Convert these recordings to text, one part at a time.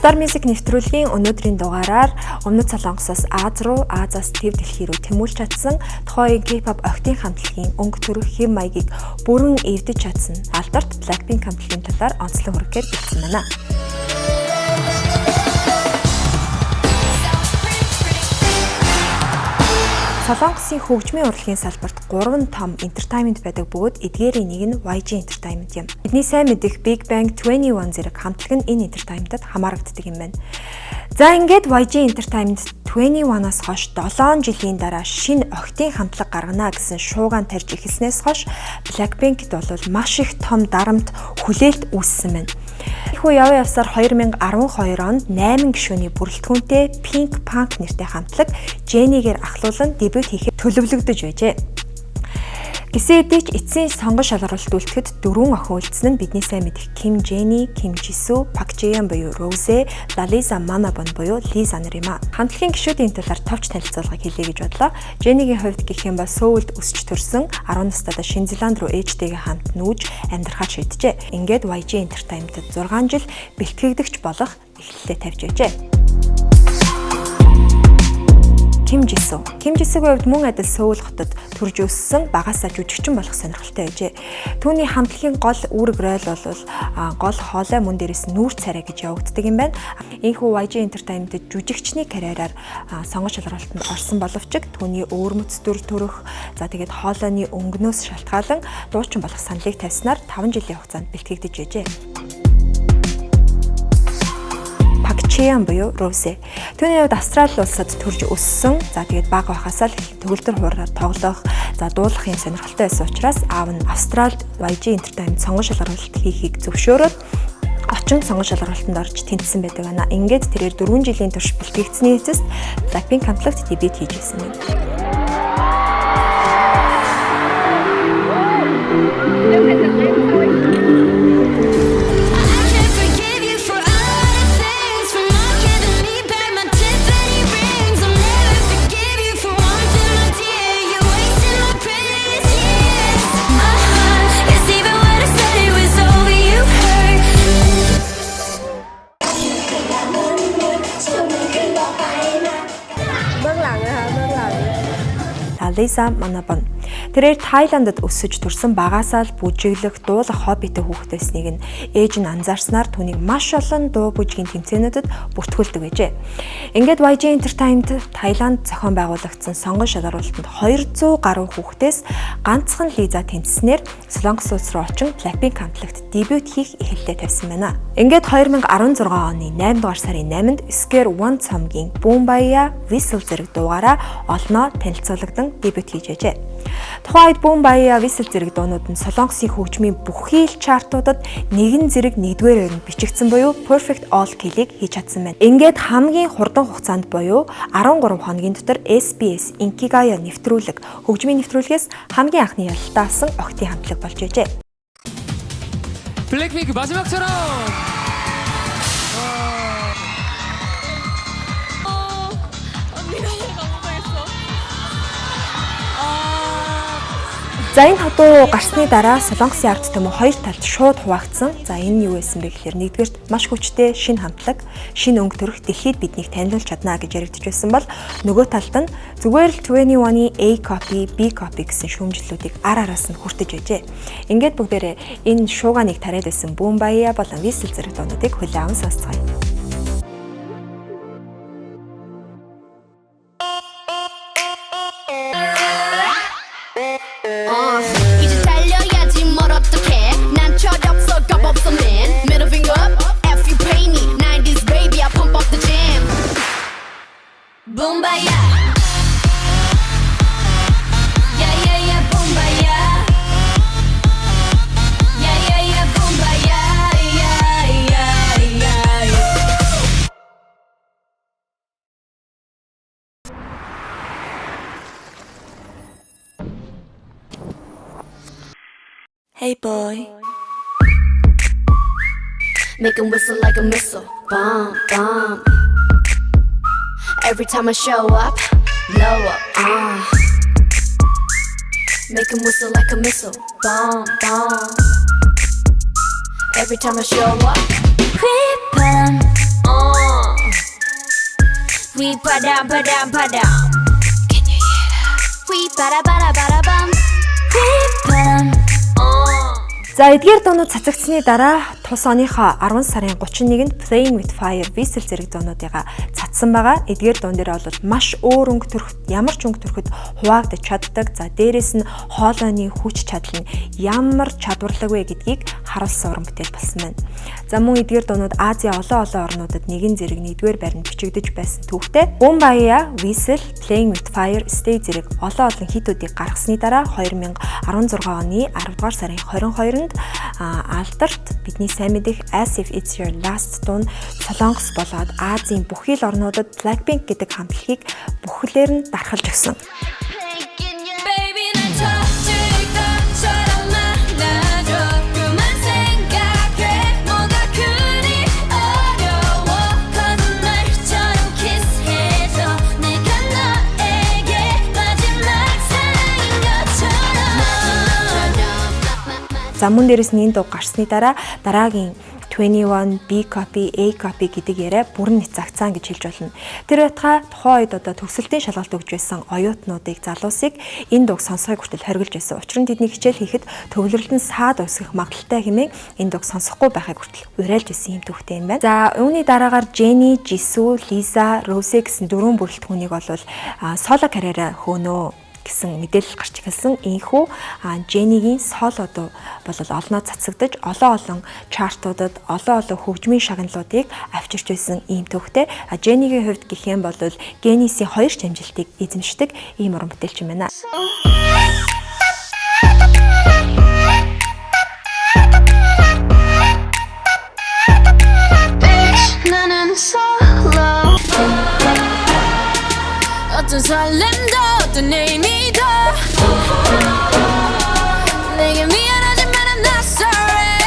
Star Music нэвтрүүлгийн өнөөдрийн дугаараар Өмнөд Солонгосоос Аз руу, Азаас Төв дэлхий рүү тэмүүлж чадсан тухайн K-pop охидын хамтлагийн өнгө төрөх хэм маягийг бүрэн эвдэж чадсан алдарт Blackpink хамтлагийн талаар онцлог хүргээр бичсэн байна. Солонгосын хөгжмийн урлагийн салбарт 3 том entertainment байдаг бөгөөд эдгээрийн нэг нь YG Entertainment юм. Бидний сайн мэдих Big Bang 21 зэрэг хамтлаг нь энэ entertainment-ад хамаарагддаг юм байна. За ингээд YG Entertainment 21-аас хойш 7 жилийн дараа шинэ охидын хамтлаг гаргана гэсэн шуугаан тарьж эхэлснээс хойш Blackpink-д бол маш их том дарамт хүлээлт үүссэн байна. Их үе яваа явсаар 2012 онд 8 гишүүний бүрэлдэхүүнтэй Pink Punk нэртэй хамтлаг Jennie-гээр ахлуулан дебют хийхэд төлөвлөгдөж байжээ. Гэсэн хэдий ч эцсийн сонгон шалгаруулалт үлдэхэд 4 охин үлдсэн нь бидний сайн мэдих Kim Jennie, Kim Jisoo, Park Jae-yeon буюу Rose, Lalisa Manabon буюу Lisa нар юм а. Хамтлагийн гишүүдийн талаар товч танилцуулгыг хэлье гэж бодлоо. Jennie-гийн хувьд гэх юм бол Сөүлд өсч төрсөн 10 настайдаа Шинэ Зеланд руу ээжтэйгээ хамт нүүж амьдрахаар шийджээ. Ингээд YG Entertainment-д 6 жил бэлтгэгдэгч болох эхлэлээ тавьж байжээ. Kim Jisooгийн хувьд мөн адил Сөүл хотод төрж өссөн багаасаа жүжигчин болох сонирхолтой байжээ. Түүний хамтлагийн гол үүрэг роль бол гол хоолой мөн дээрээс нүүр царай гэж явагддаг юм байна. Энэхүү YG Entertainment-д жүжигчний карьераар сонгон шалралтанд орсон боловч түүний өвөрмөц дүр төрх тэгээд хоолойны өнгнөөс шалтгаалan дуучин болох саналыг тавьснаар 5 жилийн хугацаанд бэлтгэгдэж байжээ. Park Jae-yeon буюу Rose. Түүний хувьд Австрали улсад төрж өссөн. Тэгээд бага байхасаа л төгөлдөр хуураар тоглох, дуулах юм сонирхолтой байсан учраас аав нь Австралид YG Entertainment сонгон шалгаруулалт хийхийг зөвшөөрөөд очин сонгон шалгаруулалтанд орж тэнцсэн байдаг байна. Ингээд тэрээр 4 жилийн турш бэлтгэгдсэний эцэст Blackpink хамтлагт дебют хийж ирсэн юм. Lalisa Manabon. Тэрээр Тайландд өсөж төрсэн багаасаа л бүжиглэх, дуулах хоббитэй хүүхэд байсныг нь ээж нь анзаарснаар түүнийг маш олон дуу бүжгийн тэмцээнүүдэд бүртгүүлдэг байжээ. Ингээд YG Entertainment Тайланд зохион байгуулагдсан сонгон шалгаруулалтанд 200 гаруй хүүхдээс ганцхан Лиза тэнцснээр Солонгос улс руу очин Blackpink хамтлагт дебют хийх эхэллээ тавьсан байна. Ингээд 2016 оны 8 дугаар сарын 8-нд Scare One цомгийн Boombayah Whistle зэрэг дуугаараа олноо танилцуулагдсан дебют хийж байжээ. Тухайн үед Boombayah Whistle зэрэг дуунууд нь Солонгосын хөгжмийн бүхий л чартуудад нэгэн зэрэг 1-р байранд бичигдсэн буюу Perfect All Kill-ийг хийж чадсан байна. Ингээд хамгийн хурдан хугацаанд буюу 13 хоногийн дотор SBS Inkigayo нэвтрүүлэг хөгжмийн нэвтрүүлгээс хамгийн анхны ялалтаа авсан охидын хамтлаг болж байжээ. Blackpink 마지막처럼. За энэ хотоо гарсны дараа Солонгосын ард түмэн хоёр талд шууд хуваагдсан. За энэ юу байсан бэ гэхээр нэгдүгээрт маш хүчтэй шинэ хамтлаг, шинэ өнгө төрх дэлхийд биднийг танилцуулж чадна гэж яригдж байсан бол нөгөө талд нь зүгээр л 21-ийн A copy, B copy гэсэн шүүмжлэлүүдийг араас нь хүртэж байжээ. Ингээд бүгдээрээ энэ шуугааныг тариад байсан Boombayah болон Whistle зэрэг дуунуудыг хүлээн аван сонсцгоё. 이제 달려야지 뭘 어떡해 난 철없어 겁 없어 man Middle finger up if you pay me 90s baby I pump up the jam Boombayah Yeah yeah yeah Boombayah Yeah yeah yeah Boombayah Yeah yeah yeah Hey boy Make him whistle like a missile Bomb, bomb Every time I show up Blow up, Make him whistle like a missile Bomb, bomb Every time I show up Creep on We padam padam padam. Can you hear that? We bada bada bada bum. We padam. За эдгээр дуунууд цацагдсны дараа тус оныхоо 10 сарын 31-нд Playing with Fire Whistle зэрэг дуунуудыг цацсан байгаа. Эдгээр дуун дээр бол маш өөр өнгө төрхөд ямар ч өнгө төрхөд хуваагдаж чаддаг. За дээрэс нь хоолойны хүч чадал нь ямар чадварлаг вэ гэдгийг харуулсан уран бүтээл болсон байна. За мөн эдгээр дуунууд Азийн олон орнуудад нэгэн зэрэг нэгдүгээр байранд бичигдэж байсан түүхтэй. Boombayah, Whistle, Playing with Fire, Stay зэрэг олон хитүүдийг гаргасны дараа 2016 оны 10 дугаар сарын 22-нд алдарт бидний сайн мэдих As If It's Your Last дуун Солонгос болоод Азийн бүхий л орнуудад Blackpink гэдэг хамтлагийг бүхлээр нь дархалж өгсөн. За мөн дээрэс нь энэ дуу гарсны дараа дараагийн 21, B copy, A copy гэдэг яриа бүрэн нэцагцаан гэж хэлж болно. Тэр байтугай тухайн үед одоо төгсөлтийн шалгалт өгж байсан оюутнуудыг залуусыг энэ дууг сонсохыг хүртэл хоригдж байсан. Учир нь тэдний хичээл хийхэд төвлөрөлд нь саад өсгөх магадaltaй хэмээн энэ дууг сонсохгүй байхыг хүртэл уриалж байсан юм түүхтэй юм байна. За үүний дараагаар Jennie, Jisoo, Lisa, Rose гэсэн дөрвөн бүрэлдэхүүнийг болвол соло карьераа хөөнөө гэсэн мэдээлэл гарч ирсэн. Ийхүү Jennie-гийн соло дуу бол олноо цацагдж олон чартуудад олон хөгжмийн шагналуудыг авчирч байсан ийм төвхтэй. Jennie-гийн хувьд гэх юм бол Genesis-ийн 2 амжилтыг эзэмшдэг ийм уран бүтээлч юм байна. 어떤 설렘도 어떤 의미도 내게 미안하지만 I'm not sorry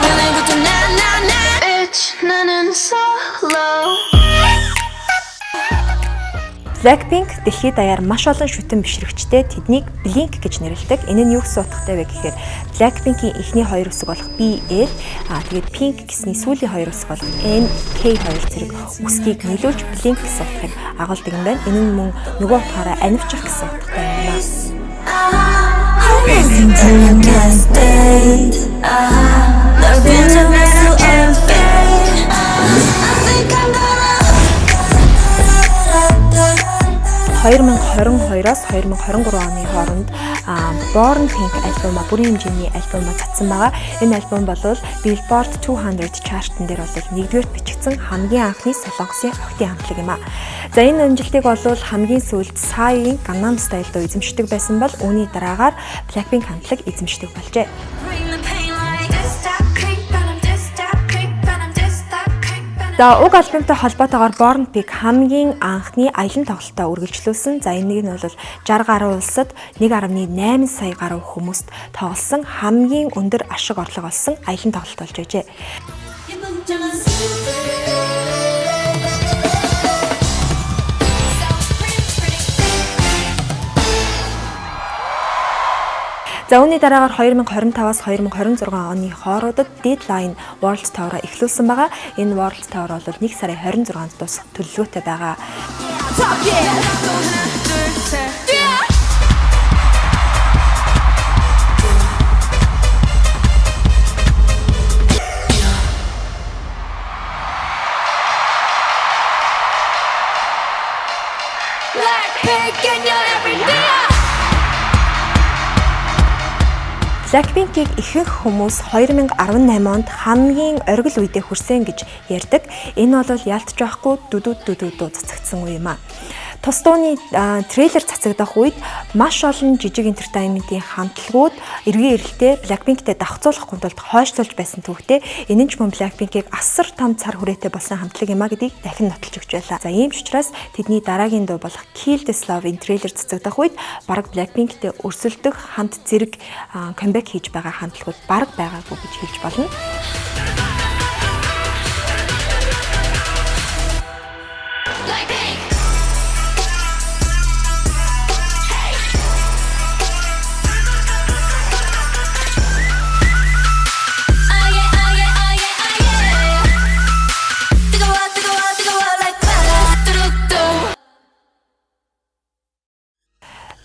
오늘부터 나 Bitch 나는 solo Blackpink дэлхийд даяар маш олон шүтэн бишрэгчтэй тэднийг Blink гэж нэрлэдэг. Энэ нь юу гэсэн утгатай вэ гэхээр Blackpink-ийн эхний хоёр үсэг болох BL тэгээд Pink гэсний сүүлийн хоёр үсэг болох NK2 зэрэг үсгийг нийлүүлж Blink гэсэн утгыг агуулдаг юм байна. Энэ нь мөн нөгөө утгаараа анивчих гэсэн утгатай юм байна. 2022-оос 2023 оны хооронд Born Pink альбома бүрийн хэмжээний альбома цацсан байгаа. Энэ альбом бол Billboard 200 chart-н дээр бол нэгдүгээрт бичигдсэн хамгийн анхны солонгосын охидын хамтлаг юм а. За энэ амжилтыг бол хамгийн сүүлд Psy-ийн Gangnam Style дуу эзэмшдэг байсан бол үүний дараагаар Blackpink хамтлаг эзэмшдэг болжээ. За уг альбомтой холбоотойгоор Born Pink хамгийн анхны аялан тоглолтоо үргэлжлүүлсэн. За энийг нь бол 60 гаруй улсад 1.8 сая гаруй хүмүүст тоглосон хамгийн өндөр ашиг орлого олсон аялан тоглолт болж байжээ. За үүний дараагаар 2025-аас 2026 оны хоороодод Deadline World Tour-а эхлүүлсэн байгаа. Энэ World Tour бол 1 сарын 26-нд дуусах төлөвлөгөөтэй байгаа. Blackpink-ийг ихэнх хүмүүс 2018 онд хамгийн оргил үедээ хүрсэн гэж ярьдаг. Энэ бол ялтж байхгүй дүдүүд цацагдсан үе юм а. Тус дууны трейлер цацагдах үед маш олон жижиг entertainment-ийн хамтлагууд эргэн ирэлтээр Blackpink-тэй давхцуулахгүй тулд хойшлуулж байсан түүхтэй. Энэ нь ч мөн Blackpink-ийг асар том цар хүрээтэй болсон хамтлаг юм а гэдгийг дахин нотолж өгч байлаа. За ийм ч учраас тэдний дараагийн дуу болох Kill This Love-ийн трейлер цацагдах үед бараг Blackpink-тэй өрсөлдөх хамт зэрэг comeback хийж байгаа хамтлагууд бараг байгаагүй гэж хэлж болно.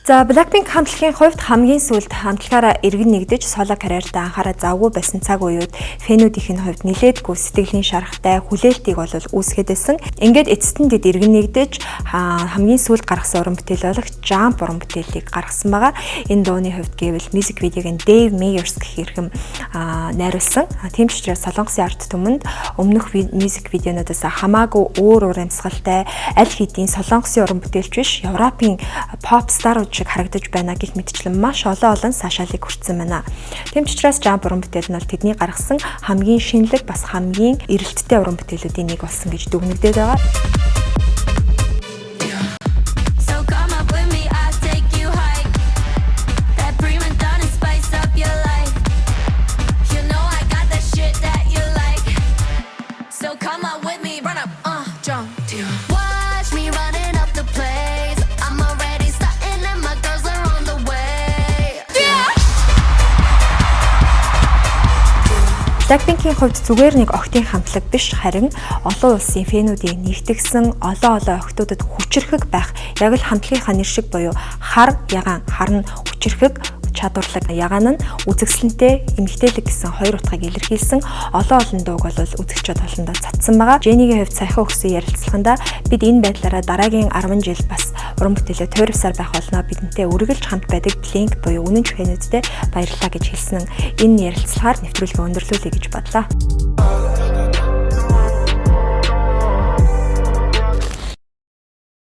За Blackpink хамтлагийн хувьд хамгийн сүүлд хамтлагаараа эргэн нэгдэж соло карьертаа анхаарал завгүй байсан цаг үеуд фэнүүдийн хувьд нэлээдгүй сэтгэлийн шарахтай хүлээлтийг бол үүсгээд байсан. Ингээд эцэст нь дэд эргэн нэгдэж хамгийн сүүлд гаргасан уран бүтээл болох Jump уран бүтээлийг гаргасан байгаа. Энэ дууны хувьд гэвэл мьюзик видеог нь Dave Meyers гэх хэрхэм найруулсан. Тийм ч учраас солонгосын арт түмэнд өмнөх мьюзик видеонуудаас хамаагүй өөр амьсгалтай аль хэдийн солонгосын уран бүтээлч биш Европын pop star шиг харагдаж байна гэх мэтчлэн маш олон сашаалыг хүртсэн байна. Тийм ч учраас Jump уран бүтээл нь бол тэдний гаргасан хамгийн шинэлэг бас хамгийн эрэлттэй уран бүтээлүүдийн нэг болсон гэж дүгнэгдээд байгаа. Blackpink-ийн хувьд зүгээр нэг охтын хамтлаг биш харин олон улсын фэнүүдийн нэгтгэсэн олон охтуудад хүчирхэг байх яг л хамтлагийнхаа нэр шиг буюу хар ягаан харна хүчирхэг чадварлаг ягаан нь үзэсгэлэнтэй эмгтээлэг гэсэн хоёр утгыг илэрхийлсэн олон дууг бол үзэгчид олондоо цацсан байгаа. Jenny-гийн хувьд саяхан өгсөн ярилцлаганда бид энэ байдлаараа дараагийн 10 жил бас уран бүтээлээ тойрсаар байх болно. Бидэнтэй үргэлж хамт байдаг Blink буюу үнэн ч фэнүүдтэй баярлалаа гэж хэлсэн. Энэ ярилцлагаар нэвтрүүлгээ өндөрлүүлье гэж бодлоо.